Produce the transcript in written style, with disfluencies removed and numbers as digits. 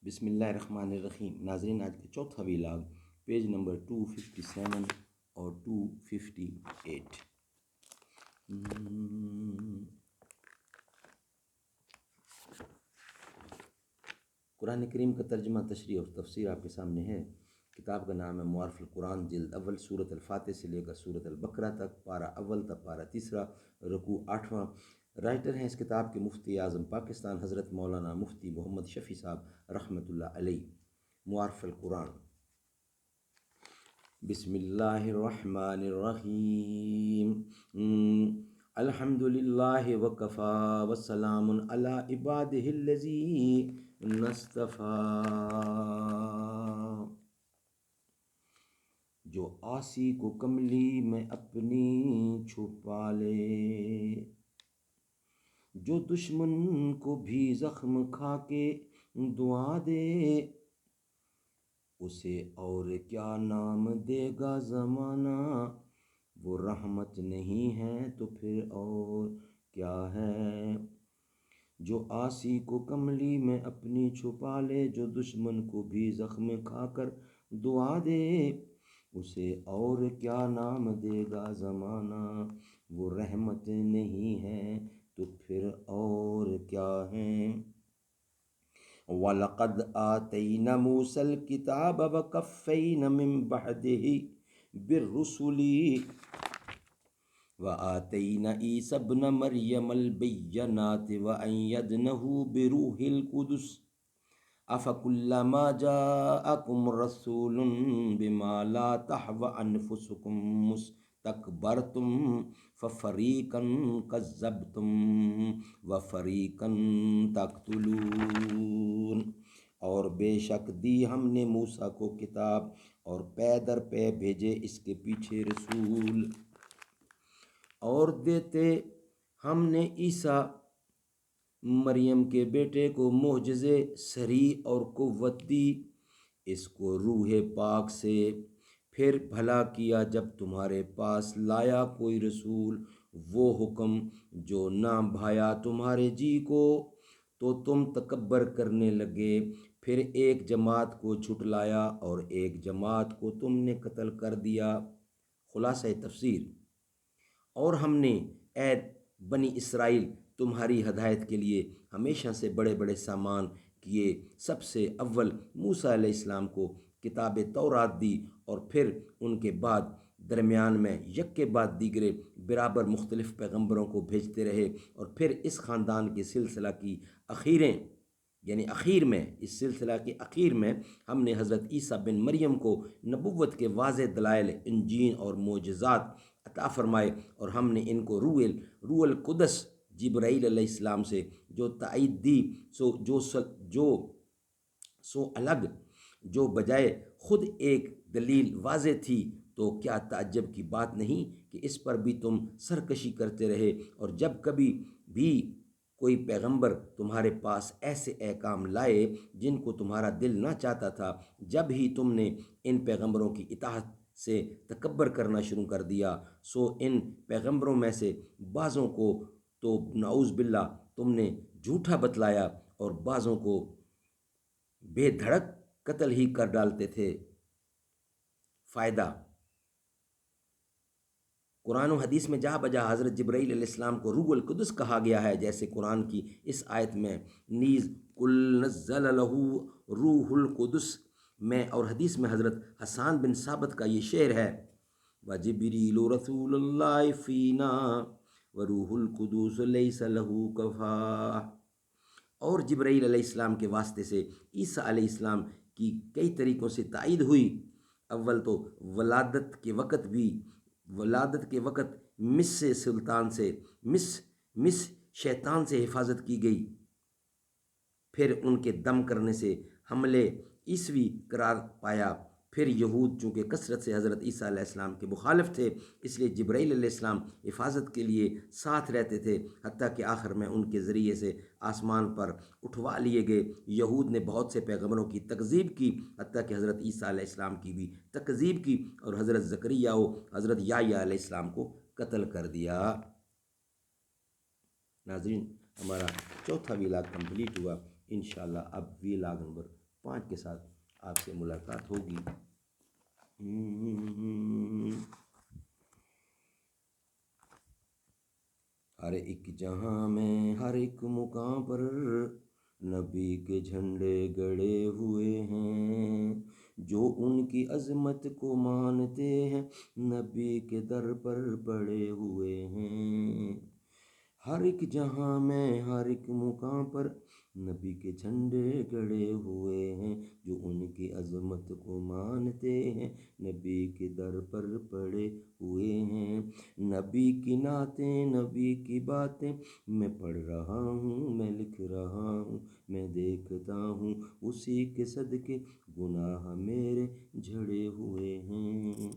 بسم اللہ الرحمن الرحیم۔ ناظرین، آج کا چوتھا ویلاگ پیج نمبر 257 اور 258۔ قرآن کریم کا ترجمہ، تشریح اور تفسیر آپ کے سامنے ہے۔ کتاب کا نام ہے معارف القرآن، جلد اول، سورۃ الفاتح سے لے کر سورۃ البقرہ تک، پارہ اول تا پارہ تیسرا، رکوع 8واں۔ رائٹر ہیں اس کتاب کے مفتی اعظم پاکستان حضرت مولانا مفتی محمد شفیع صاحب رحمۃ اللہ علیہ۔ معارف القرآن۔ بسم اللہ الرحمن الرحیم۔ الحمد للہ وکفا وسلام علی عبادہ الذین اصطفیٰ۔ جو عاصی کو کملی میں اپنی چھپا لے، جو دشمن کو بھی زخم کھا کے دعا دے، اسے اور کیا نام دے گا زمانہ، وہ رحمت نہیں ہے تو پھر اور کیا ہے۔ جو عاصی کو کملی میں اپنی چھپا لے، جو دشمن کو بھی زخم کھا کر دعا دے، اسے اور کیا نام دے گا زمانہ، وہ رحمت نہیں ہے تو پھر اور کیا ہے۔ وَلَقَدْ آتَيْنَا مُوسَى الْكِتَابَ وَقَفَّيْنَا مِن بَعْدِهِ بِالرُّسُلِ وَآتَيْنَا عِيسَى ابْنَ مَرْيَمَ الْبَيِّنَاتِ وَأَيَّدْنَاهُ بِرُوحِ الْقُدُسِ أَفَكُلَّمَا جَاءَكُمْ رَسُولٌ بِمَا لَا تَهْوَىٰ أَنفُسُكُمْ اسْتَكْبَرْتُمْ فَفَرِيقًا كَذَّبْتُمْ وَفَرِيقًا تَقْتُلُونَ۔ اور بے شک دی ہم نے موسیٰ کو کتاب، اور پے در پے بھیجے اس کے پیچھے رسول، اور دیتے ہم نے عیسیٰ مریم کے بیٹے کو معجزے صریح اور قوت دی، اس کو روح پاک سے۔ پھر بھلا کیا جب تمہارے پاس لایا کوئی رسول وہ حکم جو نہ بھایا تمہارے جی کو، تو تم تکبر کرنے لگے۔ پھر ایک جماعت کو جھٹلایا اور ایک جماعت کو تم نے قتل کر دیا۔ خلاصہ تفسیر۔ اور ہم نے اے بنی اسرائیل تمہاری ہدایت کے لیے ہمیشہ سے بڑے بڑے سامان کیے۔ سب سے اول موسیٰ علیہ السلام کو کتاب تورات دی، اور پھر ان کے بعد درمیان میں یک کے بعد دیگرے برابر مختلف پیغمبروں کو بھیجتے رہے، اور پھر اس خاندان کے سلسلہ کی اس سلسلہ کے اخیر میں ہم نے حضرت عیسیٰ بن مریم کو نبوت کے واضح دلائل، انجیل اور معجزات عطا فرمائے، اور ہم نے ان کو روح القدس جبرائیل علیہ السلام سے جو تائید دی، سو الگ جو بجائے خود ایک دلیل واضح تھی، تو کیا تعجب کی بات نہیں کہ اس پر بھی تم سرکشی کرتے رہے۔ اور جب کبھی بھی کوئی پیغمبر تمہارے پاس ایسے احکام لائے جن کو تمہارا دل نہ چاہتا تھا، جب ہی تم نے ان پیغمبروں کی اطاعت سے تکبر کرنا شروع کر دیا، سو ان پیغمبروں میں سے بعضوں کو تو نعوذ باللہ تم نے جھوٹا بتلایا، اور بعضوں کو بے دھڑک قتل ہی کر ڈالتے تھے۔ فائدہ۔ قرآن و حدیث میں جہاں بجا حضرت جبرائیل علیہ السلام کو روح القدس کہا گیا ہے، جیسے قرآن کی اس آیت میں نیز قل نزل لہ روح القدس میں، اور حدیث میں حضرت حسان بن ثابت کا یہ شعر ہے، وجبریل رسول اللہ فینا وروح القدس لیس لہ کفاء۔ اور جبرائیل علیہ السلام کے واسطے سے عیسیٰ علیہ السلام کی کئی طریقوں سے تائید ہوئی۔ اول تو ولادت کے وقت مس شیطان سے حفاظت کی گئی، پھر ان کے دم کرنے سے حملے عیسوی قرار پایا۔ پھر یہود چونکہ کثرت سے حضرت عیسیٰ علیہ السلام کے مخالف تھے، اس لیے جبرائیل علیہ السلام حفاظت کے لیے ساتھ رہتے تھے، حتیٰ کہ آخر میں ان کے ذریعے سے آسمان پر اٹھوا لیے گئے۔ یہود نے بہت سے پیغمبروں کی تکذیب کی، حتیٰ کہ حضرت عیسیٰ علیہ السلام کی بھی تکذیب کی، اور حضرت زکریا و حضرت یحییٰ علیہ السلام کو قتل کر دیا۔ ناظرین، ہمارا چوتھا ویلاگ کمپلیٹ ہوا۔ انشاءاللہ اب ویلاگ نمبر 5 کے ساتھ آپ سے ملاقات ہوگی۔ ہر ایک جہاں میں ہر ایک مقام پر نبی کے جھنڈے گڑے ہوئے ہیں، جو ان کی عظمت کو مانتے ہیں نبی کے در پر پڑے ہوئے ہیں۔ ہر ایک جہاں میں ہر ایک مقام پر نبی کے جھنڈے گڑے ہوئے ہیں، جو ان کی عظمت کو مانتے ہیں نبی کے در پر پڑے ہوئے ہیں۔ نبی کی نعتیں، نبی کی باتیں میں پڑھ رہا ہوں، میں لکھ رہا ہوں، میں دیکھتا ہوں، اسی کے صدقے گناہ میرے جھڑے ہوئے ہیں۔